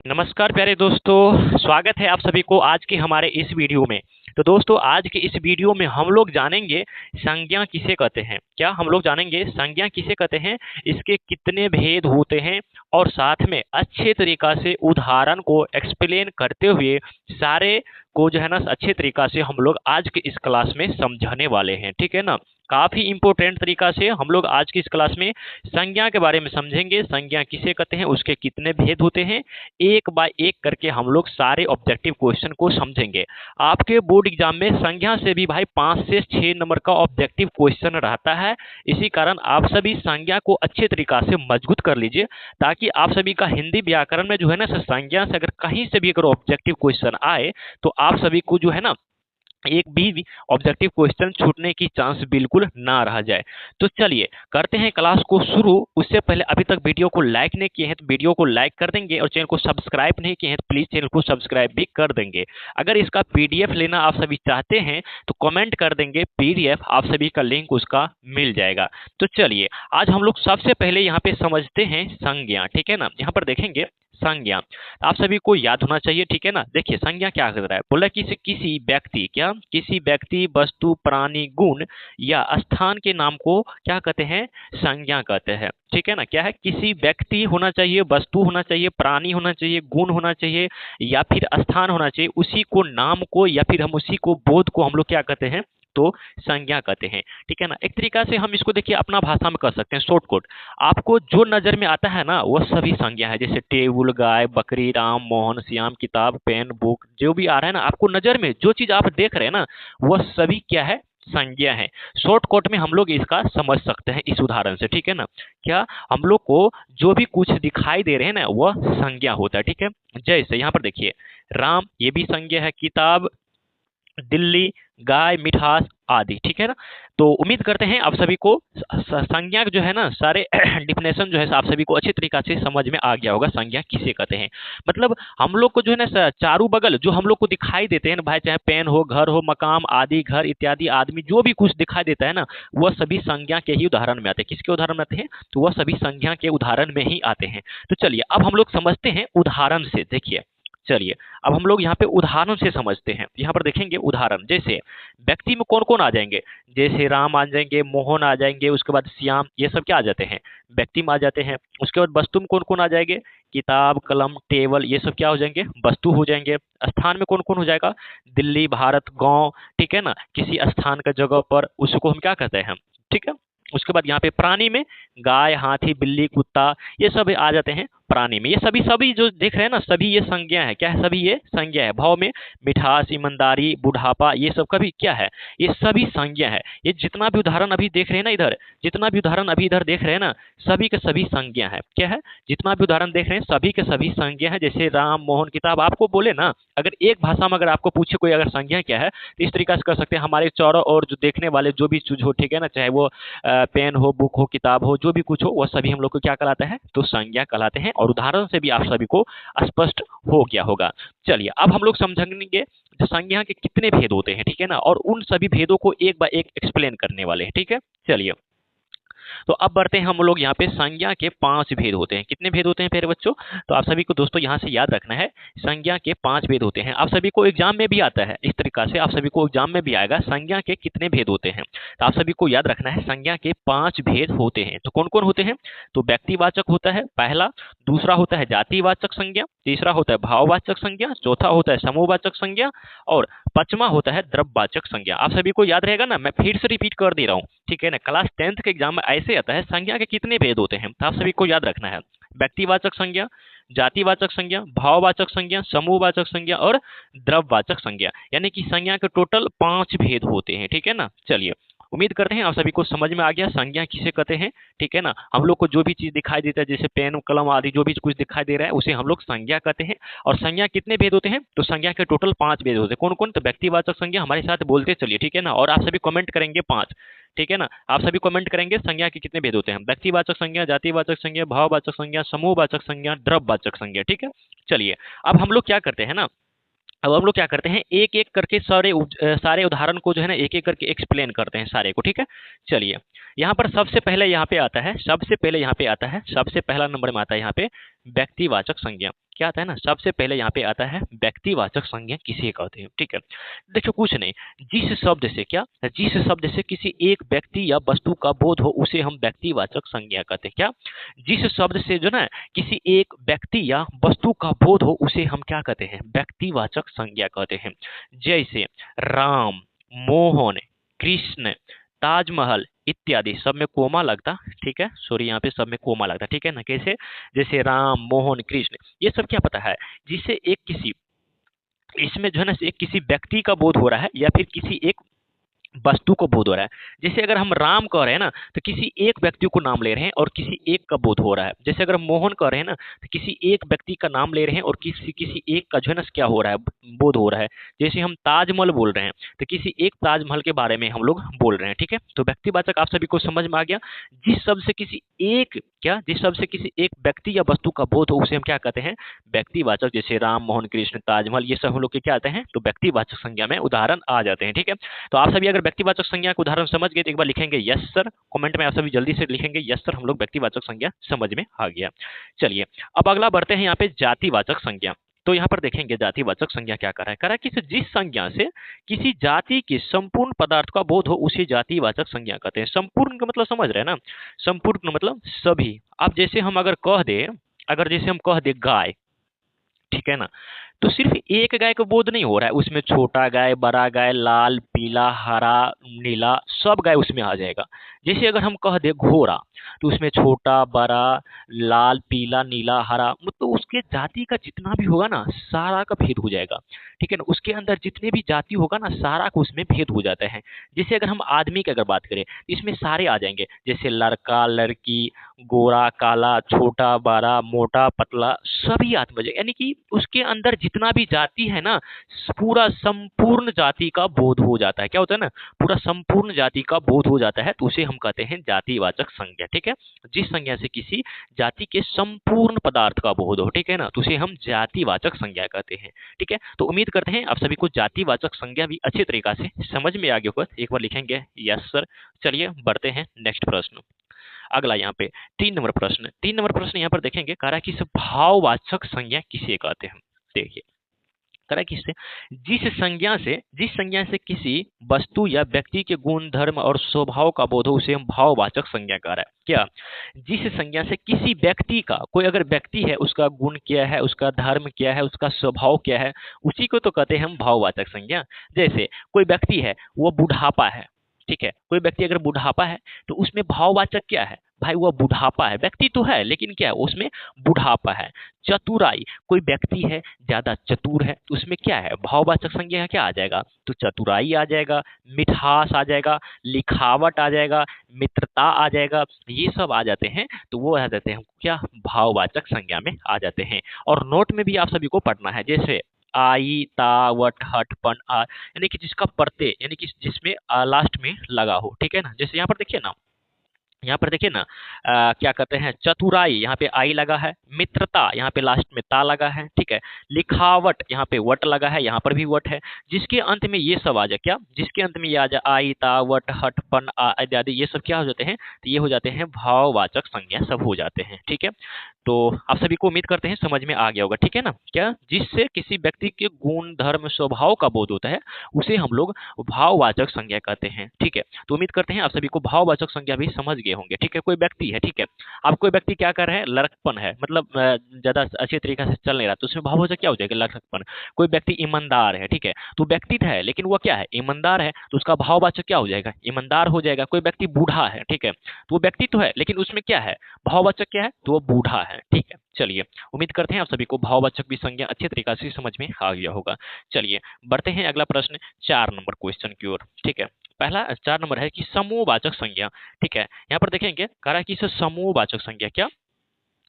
नमस्कार प्यारे दोस्तों, स्वागत है आप सभी को आज के हमारे इस वीडियो में। तो दोस्तों आज के इस वीडियो में हम लोग जानेंगे संज्ञा किसे कहते हैं। क्या हम लोग जानेंगे संज्ञा किसे कहते हैं, इसके कितने भेद होते हैं और साथ में अच्छे तरीका से उदाहरण को एक्सप्लेन करते हुए सारे को जो है ना अच्छे तरीका से हम लोग आज के इस क्लास में समझाने वाले हैं। ठीक है ना, काफी इंपॉर्टेंट तरीका से हम लोग आज की इस क्लास में संज्ञा के बारे में समझेंगे। संज्ञा किसे कहते हैं, उसके कितने भेद होते हैं, एक बाय एक करके हम लोग सारे ऑब्जेक्टिव क्वेश्चन को समझेंगे। आपके बोर्ड एग्जाम में संज्ञा से भी भाई 5 से 6 नंबर का ऑब्जेक्टिव क्वेश्चन रहता है। इसी कारण आप सभी संज्ञा को अच्छे तरीका से मजबूत कर लीजिए, ताकि आप सभी का हिंदी व्याकरण में जो है ना संज्ञा से अगर कहीं से भी अगर ऑब्जेक्टिव क्वेश्चन आए तो आप सभी को जो है ना एक भी ऑब्जेक्टिव क्वेश्चन छूटने की चांस बिल्कुल ना रह जाए। तो चलिए करते हैं क्लास को शुरू। उससे पहले अभी तक वीडियो को लाइक नहीं किए हैं तो वीडियो को लाइक कर देंगे, और चैनल को सब्सक्राइब नहीं किए हैं तो प्लीज चैनल को सब्सक्राइब भी कर देंगे। अगर इसका पीडीएफ लेना आप सभी चाहते हैं तो कमेंट कर देंगे, पीडीएफ आप सभी का लिंक उसका मिल जाएगा। तो चलिए आज हम लोग सबसे पहले यहाँ पे समझते हैं संज्ञा। ठीक है ना, यहाँ पर देखेंगे संज्ञा आप सभी को याद होना चाहिए। ठीक है ना, देखिए संज्ञा क्या कर रहा है, बोला कि किसी व्यक्ति, क्या किसी व्यक्ति, वस्तु, प्राणी, गुण या स्थान के नाम को क्या कहते हैं, संज्ञा कहते हैं। ठीक है ना, क्या है, किसी व्यक्ति होना चाहिए, वस्तु होना चाहिए, प्राणी होना चाहिए, गुण होना चाहिए या फिर स्थान होना चाहिए, उसी को नाम को या फिर हम उसी को बोध को हम लोग क्या कहते हैं, तो संज्ञा कहते हैं। ठीक है ना, एक तरीका से हम इसको देखिए अपना भाषा में कर सकते हैं शॉर्टकट। आपको जो नजर में आता है ना वह सभी संज्ञा है, जैसे टेबल, गाय, बकरी, राम, मोहन, श्याम, किताब, पेन, बुक, जो भी आ रहा है ना आपको नजर में, जो चीज आप देख रहे हैं ना वह सभी क्या है, संज्ञा है। शॉर्टकट में हम लोग इसका समझ सकते हैं इस उदाहरण से। ठीक है ना, क्या हम लोग को जो भी कुछ दिखाई दे रहे हैं ना वह संज्ञा होता है। ठीक है, जैसे यहाँ पर देखिए राम, ये भी संज्ञा है, किताब, दिल्ली, गाय, मिठास आदि। ठीक है ना, तो उम्मीद करते हैं आप सभी को संज्ञा जो है ना सारे डिफिनेशन जो है आप सभी को अच्छी तरीका से समझ में आ गया होगा संज्ञा किसे कहते हैं। मतलब हम लोग को जो है ना चारों बगल जो हम लोग को दिखाई देते हैं ना भाई, चाहे पेन हो, घर हो, मकाम आदि, घर इत्यादि, आदमी, जो भी कुछ दिखाई देता है ना वह सभी संज्ञा के ही उदाहरण में आते हैं। किसके उदाहरण में आते हैं, तो वह सभी संज्ञा के उदाहरण में ही आते हैं। तो चलिए अब हम लोग समझते हैं उदाहरण से। देखिए चलिए अब हम लोग यहाँ पे उदाहरण से समझते हैं। यहाँ पर देखेंगे उदाहरण, जैसे व्यक्ति में कौन कौन आ जाएंगे, जैसे राम आ जाएंगे, मोहन आ जाएंगे, उसके बाद श्याम, ये सब क्या आ जाते हैं, व्यक्ति में आ जाते हैं। उसके बाद वस्तु में कौन कौन आ जाएंगे, किताब, कलम, टेबल, ये सब क्या हो जाएंगे, वस्तु हो जाएंगे। स्थान में कौन कौन हो जाएगा, दिल्ली, भारत, गाँव। ठीक है ना, किसी स्थान का जगह पर उसको हम क्या कहते हैं। ठीक है, उसके बाद यहाँ पे प्राणी में गाय, हाथी, बिल्ली, कुत्ता, ये सब आ जाते हैं प्राणी में। ये सभी सभी जो देख रहे हैं ना सभी ये संज्ञा है। क्या है, सभी ये संज्ञा है। भाव में मिठास, ईमानदारी, बुढ़ापा, ये सब का भी क्या है, ये सभी संज्ञा है। ये जितना भी उदाहरण अभी देख रहे हैं ना इधर, जितना भी उदाहरण अभी इधर देख रहे हैं ना सभी के सभी संज्ञा है। क्या है, जितना भी उदाहरण देख रहे हैं सभी के सभी संज्ञा है। जैसे राम, मोहन, किताब, आपको बोले ना अगर एक भाषा में अगर आपको पूछे कोई अगर संज्ञा क्या है तो इस तरीका से कर सकते हैं। हमारे चारों और जो देखने वाले जो भी चीज हो, ठीक है ना, चाहे वो पेन हो, बुक हो, किताब हो, जो भी कुछ हो, वह सभी हम लोग को क्या कहलाता है, तो संज्ञा कहलाते हैं। और उदाहरण से भी आप सभी को स्पष्ट हो गया होगा। चलिए अब हम लोग समझेंगे संज्ञा के कितने भेद होते हैं। ठीक है ना, और उन सभी भेदों को एक बाय एक एक्सप्लेन करने वाले हैं। ठीक है, चलिए तो अब बढ़ते हैं हम लोग यहाँ पे संज्ञा के 5 भेद होते हैं। कितने भेद होते हैं प्यारे बच्चों, तो आप सभी को दोस्तों यहाँ से याद रखना है संज्ञा के 5 भेद होते हैं। आप सभी को एग्जाम में भी आता है इस तरीका से, आप सभी को एग्जाम में भी आएगा संज्ञा के कितने भेद होते हैं। तो आप सभी को याद रखना है संज्ञा के 5 भेद होते हैं। तो कौन कौन होते हैं, तो व्यक्तिवाचक होता है पहला, दूसरा होता है जातिवाचक संज्ञा, तीसरा होता है भाववाचक संज्ञा, चौथा होता है समूहवाचक संज्ञा और पांचवा होता है द्रव्यवाचक संज्ञा। आप सभी को याद रहेगा ना, मैं फिर से रिपीट कर दे रहा हूँ। ठीक है ना, क्लास 10th के एग्जाम में ऐसे आता है संज्ञा के कितने भेद होते हैं, तो आप सभी को याद रखना है व्यक्तिवाचक संज्ञा, जातिवाचक संज्ञा, भाववाचक संज्ञा, समूहवाचक संज्ञा और द्रव्यवाचक संज्ञा, यानी कि संज्ञा के टोटल 5 भेद होते हैं। ठीक है ना, चलिए उम्मीद करते हैं आप सभी को समझ में आ गया संज्ञा किसे कहते हैं। ठीक है ना, हम लोग को जो भी चीज दिखाई देता है जैसे पेन, कलम आदि जो भी कुछ दिखाई दे रहा है उसे हम लोग संज्ञा कहते हैं। और संज्ञा कितने भेद होते हैं, तो संज्ञा के टोटल 5 भेद होते हैं। कौन कौन, तो व्यक्तिवाचक संज्ञा, हमारे साथ बोलते चलिए। ठीक है ना, और आप सभी कमेंट करेंगे 5। ठीक है ना, आप सभी कमेंट करेंगे संज्ञा के कितने भेद होते हैं, व्यक्तिवाचक संज्ञा, जातिवाचक संज्ञा, भाववाचक संज्ञा, समूहवाचक संज्ञा, द्रव्यवाचक संज्ञा। ठीक है, चलिए अब हम लोग क्या करते हैं ना, अब हम लोग क्या करते हैं एक एक करके सारे उदाहरण को जो है ना एक एक करके एक्सप्लेन करते हैं सारे को। ठीक है, चलिए यहाँ पर सबसे पहले यहाँ पे आता है, सबसे पहले यहाँ पे आता है, सबसे पहला नंबर में आता है यहाँ पे व्यक्तिवाचक संज्ञा। क्या आता है ना, सबसे पहले यहाँ पे आता है व्यक्तिवाचक संज्ञा किसे कहते हैं। ठीक है, देखो कुछ नहीं, जिस शब्द से क्या, जिस शब्द से किसी एक व्यक्ति या वस्तु का बोध हो उसे हम व्यक्तिवाचक संज्ञा कहते हैं। क्या, जिस शब्द से जो ना किसी एक व्यक्ति या वस्तु का बोध हो उसे हम क्या कहते हैं, व्यक्तिवाचक संज्ञा कहते हैं। जैसे राम, मोहन, कृष्ण, ताजमहल इत्यादि, सब में कोमा लगता, ठीक है, सॉरी यहाँ पे सब में कोमा लगता, ठीक है ना। कैसे, जैसे राम, मोहन, कृष्ण, ये सब क्या पता है, जिससे एक किसी, इसमें जो है ना एक किसी व्यक्ति का बोध हो रहा है या फिर किसी एक वस्तु को बोध हो रहा है। जैसे अगर हम राम कह रहे हैं ना तो किसी एक व्यक्ति को नाम ले रहे हैं और किसी एक का बोध हो रहा है। जैसे अगर मोहन कह रहे हैं ना तो किसी एक व्यक्ति का नाम ले रहे हैं और किसी किसी एक का जो है ना क्या हो रहा है, बोध हो रहा है। जैसे हम ताजमहल बोल रहे हैं तो किसी एक ताजमहल के बारे में हम लोग बोल रहे हैं। ठीक है, तो व्यक्तिवाचक आप सभी को समझ में आ गया। जिस शब्द से किसी एक, क्या, जिस शब्द से किसी एक व्यक्ति या वस्तु का बोध हो उसे हम क्या कहते हैं, व्यक्तिवाचक। जैसे राम, मोहन, कृष्ण, ताजमहल, ये सब हम लोग के क्या आते हैं, तो व्यक्तिवाचक संज्ञा में उदाहरण आ जाते हैं। ठीक है, तो आप सभी अगर व्यक्तिवाचक संज्ञा का उदाहरण समझ गए तो एक बार लिखेंगे यस सर, कमेंट में आप सभी जल्दी से लिखेंगे यस सर, हम लोग व्यक्तिवाचक संज्ञा समझ में आ गया। चलिए अब अगला बढ़ते हैं यहाँ पे जातिवाचक संज्ञा। तो यहाँ पर देखेंगे जातिवाचक संज्ञा क्या कर रहा है, कि जिस संज्ञा से किसी जाति के संपूर्ण पदार्थ का बोध हो उसे जातिवाचक संज्ञा कहते हैं। संपूर्ण का मतलब समझ रहे हैं ना, संपूर्ण मतलब सभी। अब जैसे हम अगर कह दे, अगर जैसे हम कह दे गाय, ठीक है ना, तो सिर्फ एक गाय का बोध नहीं हो रहा है, उसमें छोटा गाय, बड़ा गाय, लाल, पीला, हरा, नीला, सब गाय उसमें आ जाएगा। जैसे अगर हम कह दे घोड़ा तो उसमें छोटा, बड़ा, लाल, पीला, नीला, हरा, मतलब उसके जाति का जितना भी होगा ना सारा का भेद हो जाएगा। ठीक है ना, उसके अंदर जितने भी जाति होगा ना सारा का उसमें भेद हो जाता है। जैसे अगर हम आदमी की अगर बात करें इसमें सारे आ जाएंगे, जैसे लड़का, लड़की, गोरा, काला, छोटा, बड़ा, मोटा, पतला, सभी आत्मज, यानी कि उसके अंदर जितना भी जाति है ना पूरा संपूर्ण जाति का बोध हो जाता है। क्या होता है ना, पूरा संपूर्ण जाति का बोध हो जाता है, तो उसे हम कहते हैं जातिवाचक संज्ञा। ठीक है, जिस संज्ञा से किसी जाति के संपूर्ण पदार्थ का बोध हो, ठीक है ना, तो उसे हम जातिवाचक संज्ञा कहते हैं। ठीक है, तो उम्मीद करते हैं आप सभी को जातिवाचक संज्ञा भी अच्छी तरीका से समझ में आ गया होगा। एक बार लिखेंगे यस सर। चलिए बढ़ते हैं नेक्स्ट प्रश्न। अगला यहाँ पे 3 नंबर प्रश्न, 3 नंबर प्रश्न यहाँ पर देखेंगे, कह रहा है कि भाववाचक संज्ञा किसे कहते हैं। देखिए कह रहा है किससे, जिस संज्ञा से किसी वस्तु या व्यक्ति के गुण, धर्म और स्वभाव का बोध हो उसे हम भाववाचक संज्ञा कह रहा है। क्या, जिस संज्ञा से किसी व्यक्ति का, कोई अगर व्यक्ति है उसका गुण क्या है, उसका धर्म क्या है, उसका स्वभाव क्या है, उसी को तो कहते हैं हम भाववाचक संज्ञा। जैसे कोई व्यक्ति है वो बुढ़ापा है, ठीक है, कोई व्यक्ति अगर बुढ़ापा है तो उसमें भाववाचक क्या है, भाई वो बुढ़ापा है, व्यक्ति तो है लेकिन क्या है उसमें बुढ़ापा है। चतुराई, कोई व्यक्ति है ज्यादा चतुर है तो उसमें क्या है, भाववाचक संज्ञा क्या आ जाएगा, तो चतुराई आ जाएगा, मिठास आ जाएगा, लिखावट आ जाएगा, मित्रता आ जाएगा, ये सब आ जाते हैं, तो वो आ जाते हैं क्या, भाववाचक संज्ञा में आ जाते हैं। और नोट में भी आप सभी को पढ़ना है, जैसे आई, ता, वट, हट, पन, आ, यानी कि जिसका प्रत्यय, यानी कि जिसमें लास्ट में लगा हो। ठीक है ना, जैसे यहाँ पर देखिए ना, यहाँ पर देखिए ना क्या कहते हैं, चतुराई यहाँ पे आई लगा है, मित्रता यहाँ पे लास्ट में ता लगा है, ठीक है, लिखावट यहाँ पे वट लगा है, यहाँ पर भी वट है, जिसके अंत में ये सब आ जाए, क्या, जिसके अंत में ये आ जाए आई, ता, वट, हट, पन, आ इत्यादि, ये सब क्या हो जाते हैं, तो ये हो जाते हैं भाववाचक संज्ञा सब हो जाते हैं। ठीक है, तो आप सभी को उम्मीद करते हैं समझ में आ गया होगा। ठीक है ना, क्या, जिससे किसी व्यक्ति के गुण, धर्म, स्वभाव का बोध होता है उसे हम लोग भाववाचक संज्ञा कहते हैं। ठीक है, तो उम्मीद करते हैं आप सभी को भाववाचक संज्ञा भी समझ गए होंगे। ठीक है, कोई व्यक्ति है, ठीक है, अब कोई व्यक्ति क्या कर रहा है, लड़कपन है, मतलब ज्यादा अच्छे तरीके से चल नहीं रहा, तो उसमें भाववाचक क्या हो जाएगा, लड़कपन। कोई व्यक्ति ईमानदार है, ठीक है, तो व्यक्ति है लेकिन वो क्या है, ईमानदार है, तो उसका भाववाचक क्या हो जाएगा, ईमानदार हो जाएगा। कोई व्यक्ति बूढ़ा है, ठीक है, तो वो व्यक्ति तो है लेकिन उसमें क्या है, भाववाचक क्या है, तो वो बूढ़ा है। ठीक है, चलिए उम्मीद करते हैं आप सभी को भाववाचक भी संज्ञा अच्छे तरीके से समझ में आ गया होगा। चलिए बढ़ते हैं अगला प्रश्न 4 नंबर क्वेश्चन की ओर। ठीक है, पहला 4 नंबर है कि समूहवाचक संज्ञा। ठीक है, यहाँ पर देखेंगे कह रहा है कि समूहवाचक संज्ञा, क्या,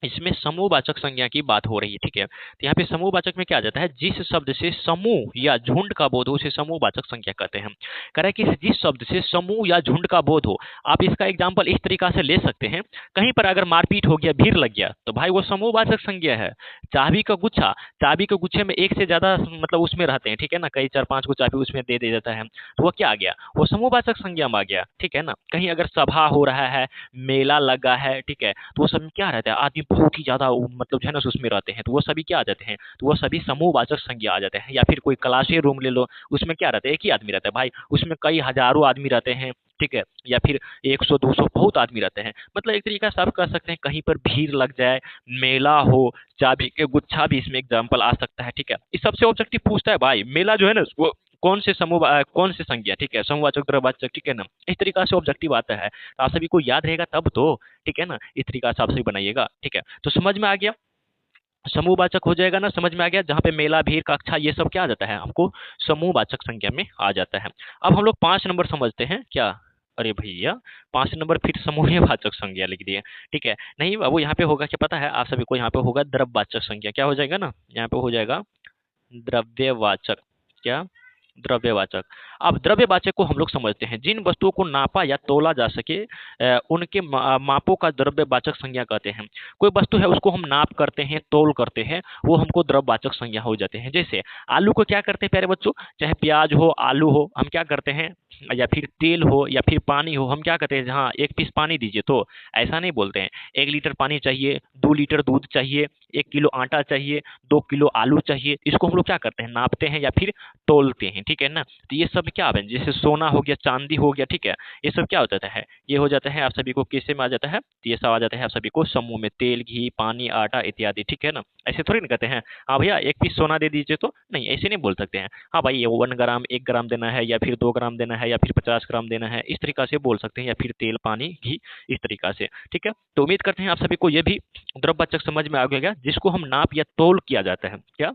इसमें समूहवाचक संज्ञा की बात हो रही है। ठीक है, तो यहाँ पे समूहवाचक में क्या आ जाता है, जिस शब्द से समूह या झुंड का बोध हो उसे समूहवाचक संज्ञा कहते हैं। कह रहा है कि जिस शब्द से समूह या झुंड का बोध हो, आप इसका एग्जांपल इस तरीका से ले सकते हैं, कहीं पर अगर मारपीट हो गया, भीड़ लग गया, तो भाई वो समूहवाचक संज्ञा है। चाबी का गुच्छा, चाबी के गुच्छे में एक से ज्यादा मतलब उसमें रहते हैं, ठीक है ना, कई 4-5 को चाबी उसमें दे दिया जाता है, तो वो क्या आ गया, वो समूहवाचक संज्ञा में आ गया। ठीक है ना, कहीं अगर सभा हो रहा है, मेला लगा है, ठीक है, तो वो सब में क्या रहता है, आदमी बहुत ही ज़्यादा मतलब जो है ना उसमें रहते हैं, तो वो सभी क्या आ जाते हैं, तो वो सभी समूहवाचक संज्ञा आ जाते हैं। या फिर कोई क्लास रूम ले लो, उसमें क्या रहता है, एक ही आदमी रहता है भाई, उसमें कई हजारों आदमी रहते हैं, ठीक है, या फिर 100-200 बहुत आदमी रहते हैं। मतलब एक तरीका से आप कह सकते हैं कहीं पर भीड़ लग जाए, मेला हो, चाबी के गुच्छा भी इसमें एग्जाम्पल आ सकता है, ठीक है। इस सबसे ऑब्जेक्टिव पूछता है भाई, मेला जो है ना वो कौन से समूह कौन से संज्ञा, ठीक है, समूहवाचक द्रव्यवाचक, ठीक है ना, इस तरीका से ऑब्जेक्टिव आता है। तो आप सभी को याद रहेगा तब तो, ठीक है ना, इस तरीका से आप सभी बनाइएगा, ठीक है। तो समझ में आ गया, समूहवाचक हो जाएगा ना, समझ में आ गया, जहाँ पे मेला, भीड़, कक्षा ये सब क्या आ जाता है आपको समूहवाचक संज्ञा में आ जाता है। अब हम लोग 5 नंबर समझते हैं क्या। अरे भैया 5 नंबर फिर समूहवाचक संज्ञा लिख दिए, ठीक है। नहीं वो यहाँ पे होगा क्या पता है आप सभी को, यहाँ पे होगा द्रव्यवाचक संज्ञा, क्या हो जाएगा ना, यहाँ पे हो जाएगा द्रव्यवाचक, क्या, द्रव्यवाचक। अब द्रव्यवाचक को हम लोग समझते हैं जिन वस्तुओं को नापा या तोला जा सके उनके मापों का द्रव्यवाचक संज्ञा कहते हैं। कोई वस्तु है उसको हम नाप करते हैं, तोल करते हैं, वो हमको द्रव्यवाचक संज्ञा हो जाते हैं। जैसे आलू को क्या करते हैं प्यारे बच्चों, चाहे प्याज हो, आलू हो, हम क्या करते हैं, या फिर तेल हो या फिर पानी हो, हम क्या कहते हैं, जहाँ 1 पीस पानी दीजिए, तो ऐसा नहीं बोलते हैं 1 लीटर पानी चाहिए, 2 लीटर दूध चाहिए, 1 किलो आटा चाहिए, 2 किलो आलू चाहिए। इसको हम लोग क्या करते हैं, नापते हैं या फिर तोलते हैं, ठीक है ना। तो ये सब क्या है, जैसे सोना हो गया, चांदी हो गया, ठीक है, ये सब क्या हो जाता है, ये हो जाता है आप सभी को किससे में आ जाता है, तो ये सब आ जाता है आप सभी को समूह में, तेल, घी, पानी, आटा इत्यादि, ठीक है ना। ऐसे थोड़ी ना कहते हैं हाँ भैया 1 पीस सोना दे दीजिए, तो नहीं ऐसे नहीं बोल सकते हैं। हाँ भाई ये 1 ग्राम, 1 ग्राम देना है, या फिर 2 ग्राम देना है, या फिर 50 ग्राम देना है, इस तरीका से बोल सकते हैं, या फिर तेल, पानी, घी, इस तरीका से, ठीक है। तो उम्मीद करते हैं आप सभी को ये भी द्रव्यवाचक समझ में आ गया, जिसको हम नाप या तोल किया जाता है, क्या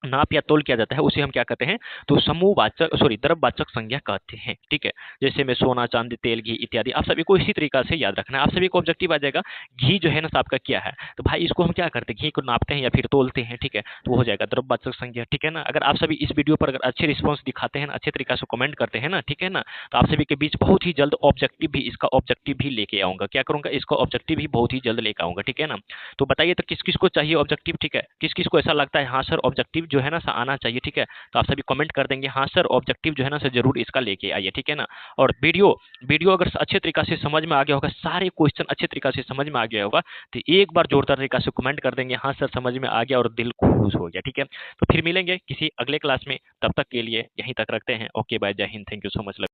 नाप या तोल किया जाता है, उसे हम क्या कहते हैं, तो समूहवाचक सॉरी द्रव्यवाचक संज्ञा कहते हैं, ठीक है। जैसे में सोना, चांदी, तेल, घी इत्यादि, आप सभी को इसी तरीका से याद रखना है। आप सभी को ऑब्जेक्टिव आ जाएगा, घी जो है ना आपका क्या है, तो भाई इसको हम क्या करते हैं, घी को नापते हैं या फिर तोलते हैं, ठीक है, तो वो हो जाएगा द्रव्यवाचक संज्ञा, ठीक है ना। अगर आप सभी इस वीडियो पर अगर अच्छे रिस्पॉन्स दिखाते हैं, अच्छे तरीका से कमेंट करते हैं ना, ठीक है ना, तो आप सभी के बीच बहुत ही जल्द ऑब्जेक्टिव भी, इसका ऑब्जेक्टिव भी लेके आऊंगा, क्या करूंगा, इसका ऑब्जेक्टिव भी बहुत ही जल्द लेकर आऊंगा, ठीक है ना। तो बताइए तो किस किस को चाहिए ऑब्जेक्टिव, ठीक है, किस किस को ऐसा लगता है हाँ सर ऑब्जेक्टिव जो है ना आना चाहिए, ठीक है। तो आप सभी कमेंट कर देंगे हाँ सर ऑब्जेक्टिव जो है ना सर जरूर इसका लेके आइए, ठीक है ना। और वीडियो वीडियो अगर अच्छे तरीका से समझ में आ गया होगा, सारे क्वेश्चन अच्छे तरीका से समझ में आ गया होगा, तो एक बार जोरदार तरीका से कमेंट कर देंगे हाँ सर समझ में आ गया, और दिल खुश हो गया, ठीक है। तो फिर मिलेंगे किसी अगले क्लास में, तब तक के लिए यहीं तक रखते हैं। ओके बाय, जय Hind, thank you so much.